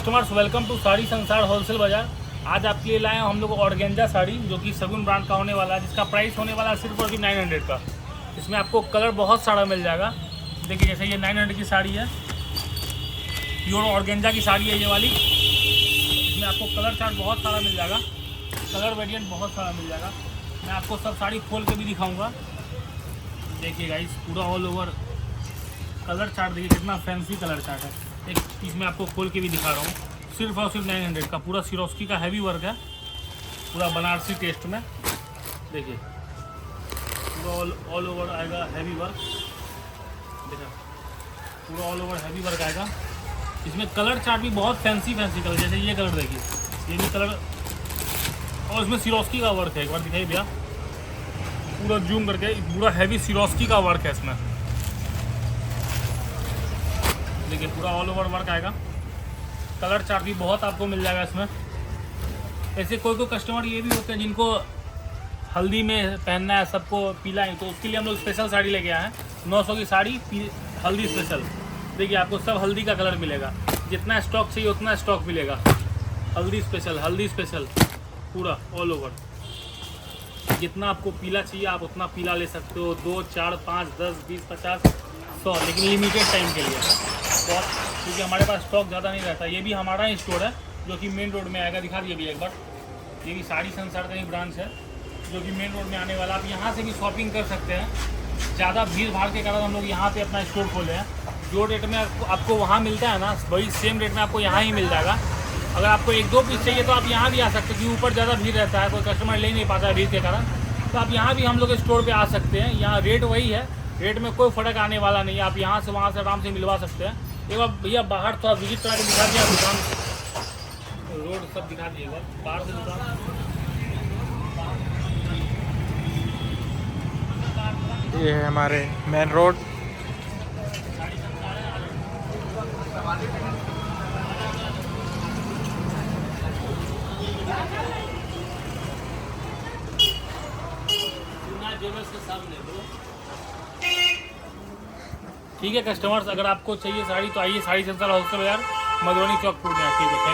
Customers welcome to sari संसार wholesale बाजार। आज आपके लिए लाए हैं हम लोग ऑर्गेंजा साड़ी जो कि सगुन ब्रांड का होने वाला है, जिसका प्राइस होने वाला है सिर्फ और सिर्फ 900 का। इसमें आपको कलर बहुत सारा मिल जाएगा। देखिए जैसे ये 900 की साड़ी है, प्योर ऑर्गेंजा की साड़ी है ये वाली। इसमें आपको कलर चार्ट बहुत सारा मिल जाएगा, कलर वेरिएंट बहुत सारा मिल जाएगा। मैं आपको सब साड़ी खोल के भी दिखाऊँगा। देखिएगा इस पूरा ऑल ओवर कलर चार्ट, देखिए कितना फैंसी कलर चार्ट है। एक पीस में आपको खोल के भी दिखा रहा हूँ। सिर्फ और सिर्फ 900 का पूरा सिरोस्की का हैवी वर्क है, पूरा बनारसी टेस्ट में। देखिए पूरा ऑल ओवर आएगा हैवी वर्क। देखा पूरा ऑल ओवर हैवी वर्क आएगा। इसमें कलर चार्ट भी बहुत फैंसी कलर, जैसे ये कलर देखिए, ये भी कलर, और इसमें सिरोस्की का वर्क है। एक बार दिखाई भैया, पूरा जूम करके, पूरा हैवी सिरोस्की का वर्क है इसमें। देखिए पूरा ऑल ओवर वर्क आएगा। कलर चार्ट भी बहुत आपको मिल जाएगा इसमें। ऐसे कोई कस्टमर ये भी होते हैं जिनको हल्दी में पहनना है, सबको पीला है, तो उसके लिए हम लोग स्पेशल साड़ी लेके आए हैं। 900 की साड़ी हल्दी स्पेशल। देखिए आपको सब हल्दी का कलर मिलेगा, जितना स्टॉक चाहिए उतना स्टॉक मिलेगा। हल्दी स्पेशल पूरा ऑल ओवर। जितना आपको पीला चाहिए आप उतना पीला ले सकते हो, 2, 4, 5, 10, 20, 50, 100, लेकिन लिमिटेड टाइम के लिए बहुत, क्योंकि हमारे पास स्टॉक ज़्यादा नहीं रहता। ये भी हमारा ही स्टोर है जो कि मेन रोड में आएगा। दिखा दिए भी एक बार, ये भी साड़ी संसार का ही ब्रांच है जो कि मेन रोड में आने वाला। आप यहाँ से भी शॉपिंग कर सकते हैं। ज़्यादा भीड़ भाड़ के कारण हम लोग यहाँ पे अपना स्टोर खोले हैं। जो रेट में आपको वहाँ मिलता है ना, वही सेम रेट में आपको यहाँ ही मिल जाएगा। अगर आपको 1-2 पीस चाहिए तो आप यहाँ भी आ सकते हैं, क्योंकि ऊपर ज़्यादा भीड़ रहता है, कोई कस्टमर ले नहीं पाता है भीड़ के कारण। तो आप यहाँ भी हम लोग स्टोर पे आ सकते हैं। यहाँ रेट वही है, रेट में कोई फ़र्क आने वाला नहीं है। आप यहाँ से वहाँ से आराम से मिलवा सकते हैं। एक बार भैया बाहर थोड़ा विजिट करा के दिखा दिया दुकान, रोड सब दिखा दिए एक बार बाहर से दुकान। ये है हमारे मेन रोड। ठीक है कस्टमर्स, अगर आपको चाहिए साड़ी तो आइए साड़ी संसार होलसेल बाजार, मधुबनी चौक पूर्णिया। ठीक है।